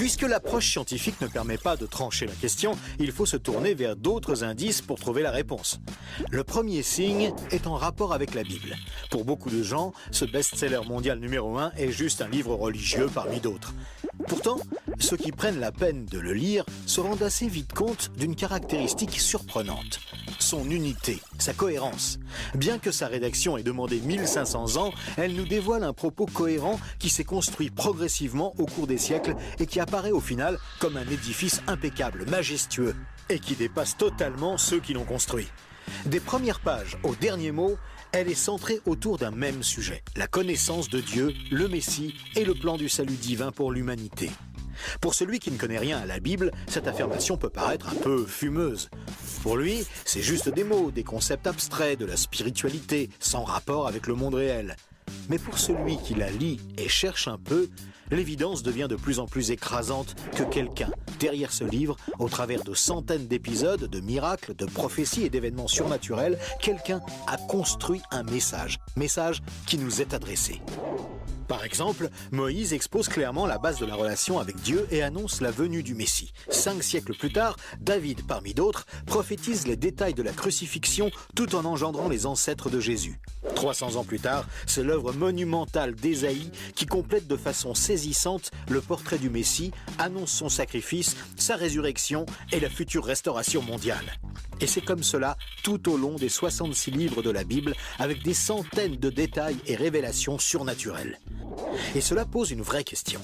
Puisque l'approche scientifique ne permet pas de trancher la question, il faut se tourner vers d'autres indices pour trouver la réponse. Le premier signe est en rapport avec la Bible. Pour beaucoup de gens, ce best-seller mondial numéro 1 est juste un livre religieux parmi d'autres. Pourtant, ceux qui prennent la peine de le lire se rendent assez vite compte d'une caractéristique surprenante. Son unité, sa cohérence. Bien que sa rédaction ait demandé 1500 ans, elle nous dévoile un propos cohérent qui s'est construit progressivement au cours des siècles et qui apparaît au final comme un édifice impeccable, majestueux, et qui dépasse totalement ceux qui l'ont construit. Des premières pages au dernier mot, elle est centrée autour d'un même sujet, la connaissance de Dieu, le Messie et le plan du salut divin pour l'humanité. Pour celui qui ne connaît rien à la Bible, cette affirmation peut paraître un peu fumeuse. Pour lui, c'est juste des mots, des concepts abstraits, de la spiritualité, sans rapport avec le monde réel. Mais pour celui qui la lit et cherche un peu, l'évidence devient de plus en plus écrasante que quelqu'un, derrière ce livre, au travers de centaines d'épisodes, de miracles, de prophéties et d'événements surnaturels, quelqu'un a construit un message qui nous est adressé. Par exemple, Moïse expose clairement la base de la relation avec Dieu et annonce la venue du Messie. 5 siècles plus tard, David, parmi d'autres, prophétise les détails de la crucifixion tout en engendrant les ancêtres de Jésus. 300 ans plus tard, c'est l'œuvre monumentale d'Ésaïe qui complète de façon saisissante le portrait du Messie, annonce son sacrifice, sa résurrection et la future restauration mondiale. Et c'est comme cela tout au long des 66 livres de la Bible, avec des centaines de détails et révélations surnaturelles. Et cela pose une vraie question.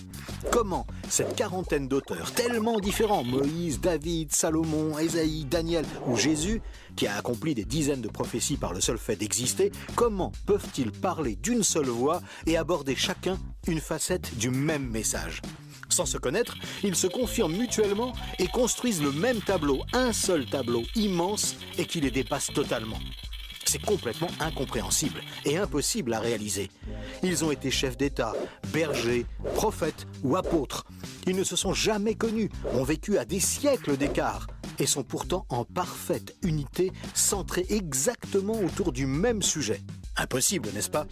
Comment cette quarantaine d'auteurs tellement différents, Moïse, David, Salomon, Ésaïe, Daniel ou Jésus, qui a accompli des dizaines de prophéties par le seul fait d'exister, comment peuvent-ils parler d'une seule voix et aborder chacun une facette du même message ? Sans se connaître, ils se confirment mutuellement et construisent le même tableau, un seul tableau immense et qui les dépasse totalement. C'est complètement incompréhensible et impossible à réaliser. Ils ont été chefs d'État, bergers, prophètes ou apôtres. Ils ne se sont jamais connus, ont vécu à des siècles d'écart et sont pourtant en parfaite unité, centrés exactement autour du même sujet. Impossible, n'est-ce pas?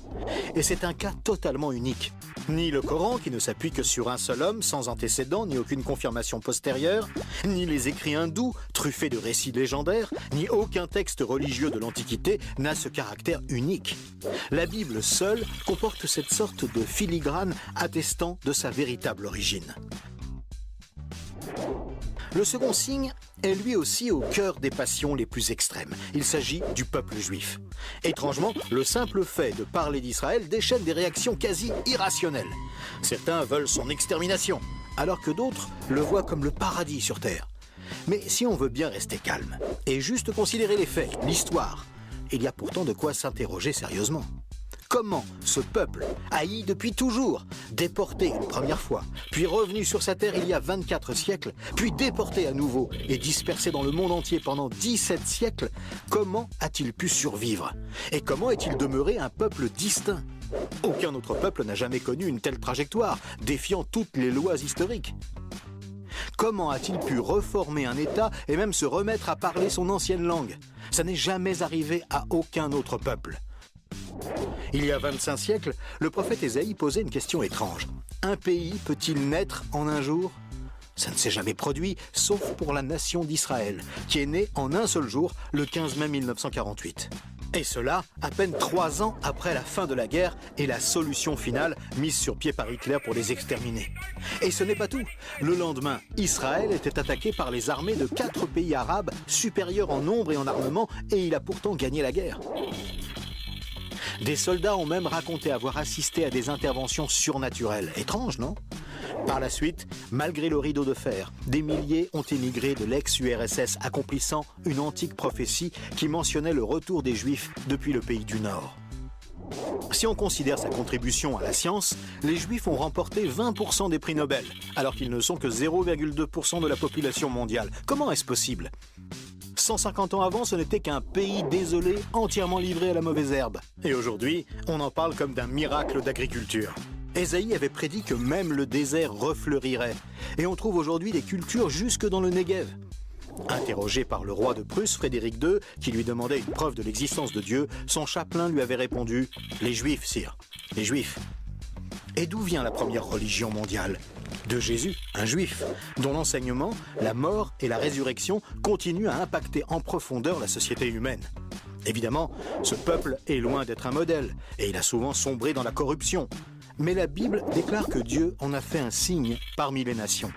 Et c'est un cas totalement unique. Ni le Coran, qui ne s'appuie que sur un seul homme, sans antécédent, ni aucune confirmation postérieure, ni les écrits hindous, truffés de récits légendaires, ni aucun texte religieux de l'Antiquité n'a ce caractère unique. La Bible seule comporte cette sorte de filigrane attestant de sa véritable origine. Le second signe est lui aussi au cœur des passions les plus extrêmes. Il s'agit du peuple juif. Étrangement, le simple fait de parler d'Israël déchaîne des réactions quasi irrationnelles. Certains veulent son extermination, alors que d'autres le voient comme le paradis sur terre. Mais si on veut bien rester calme et juste considérer les faits, l'histoire, il y a pourtant de quoi s'interroger sérieusement. Comment ce peuple, haï depuis toujours, déporté une première fois, puis revenu sur sa terre il y a 24 siècles, puis déporté à nouveau et dispersé dans le monde entier pendant 17 siècles, comment a-t-il pu survivre? Et comment est-il demeuré un peuple distinct? Aucun autre peuple n'a jamais connu une telle trajectoire, défiant toutes les lois historiques. Comment a-t-il pu reformer un État et même se remettre à parler son ancienne langue? Ça n'est jamais arrivé à aucun autre peuple. Il y a 25 siècles, le prophète Ésaïe posait une question étrange. Un pays peut-il naître en un jour? Ça ne s'est jamais produit, sauf pour la nation d'Israël, qui est née en un seul jour, le 15 mai 1948. Et cela, à peine 3 ans après la fin de la guerre et la solution finale mise sur pied par Hitler pour les exterminer. Et ce n'est pas tout. Le lendemain, Israël était attaqué par les armées de 4 pays arabes supérieurs en nombre et en armement, et il a pourtant gagné la guerre. Des soldats ont même raconté avoir assisté à des interventions surnaturelles. Étrange, non? Par la suite, malgré le rideau de fer, des milliers ont émigré de l'ex-URSS, accomplissant une antique prophétie qui mentionnait le retour des Juifs depuis le pays du Nord. Si on considère sa contribution à la science, les Juifs ont remporté 20% des prix Nobel, alors qu'ils ne sont que 0,2% de la population mondiale. Comment est-ce possible? 150 ans avant, ce n'était qu'un pays désolé, entièrement livré à la mauvaise herbe. Et aujourd'hui, on en parle comme d'un miracle d'agriculture. Ésaïe avait prédit que même le désert refleurirait. Et on trouve aujourd'hui des cultures jusque dans le Negev. Interrogé par le roi de Prusse, Frédéric II, qui lui demandait une preuve de l'existence de Dieu, son chapelain lui avait répondu « Les Juifs, sire, les Juifs ». Et d'où vient la première religion mondiale? De Jésus, un juif, dont l'enseignement, la mort et la résurrection continuent à impacter en profondeur la société humaine. Évidemment, ce peuple est loin d'être un modèle, et il a souvent sombré dans la corruption. Mais la Bible déclare que Dieu en a fait un signe parmi les nations.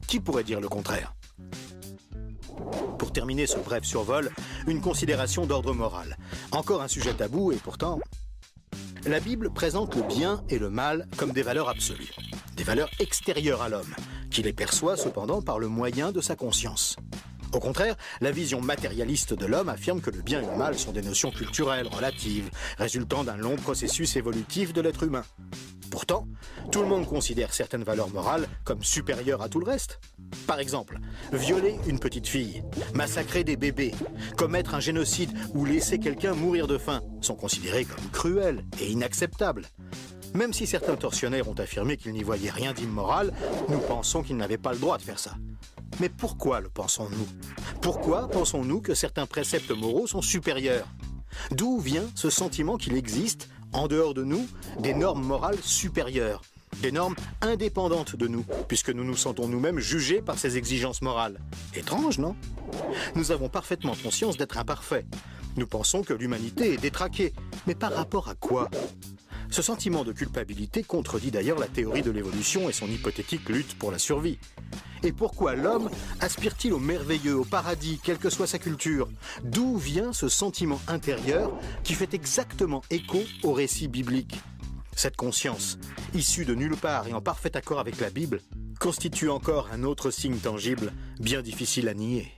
Qui pourrait dire le contraire ? Pour terminer ce bref survol, une considération d'ordre moral. Encore un sujet tabou et pourtant... La Bible présente le bien et le mal comme des valeurs absolues, des valeurs extérieures à l'homme, qui les perçoit cependant par le moyen de sa conscience. Au contraire, la vision matérialiste de l'homme affirme que le bien et le mal sont des notions culturelles, relatives, résultant d'un long processus évolutif de l'être humain. Pourtant, tout le monde considère certaines valeurs morales comme supérieures à tout le reste. Par exemple, violer une petite fille, massacrer des bébés, commettre un génocide ou laisser quelqu'un mourir de faim sont considérés comme cruels et inacceptables. Même si certains tortionnaires ont affirmé qu'ils n'y voyaient rien d'immoral, nous pensons qu'ils n'avaient pas le droit de faire ça. Mais pourquoi le pensons-nous ? Pourquoi pensons-nous que certains préceptes moraux sont supérieurs ? D'où vient ce sentiment qu'il existe, en dehors de nous, des normes morales supérieures, des normes indépendantes de nous, puisque nous nous sentons nous-mêmes jugés par ces exigences morales ? Étrange, non ? Nous avons parfaitement conscience d'être imparfaits. Nous pensons que l'humanité est détraquée, mais par rapport à quoi ? Ce sentiment de culpabilité contredit d'ailleurs la théorie de l'évolution et son hypothétique lutte pour la survie. Et pourquoi l'homme aspire-t-il au merveilleux, au paradis, quelle que soit sa culture ? D'où vient ce sentiment intérieur qui fait exactement écho au récit biblique ? Cette conscience, issue de nulle part et en parfait accord avec la Bible, constitue encore un autre signe tangible, bien difficile à nier.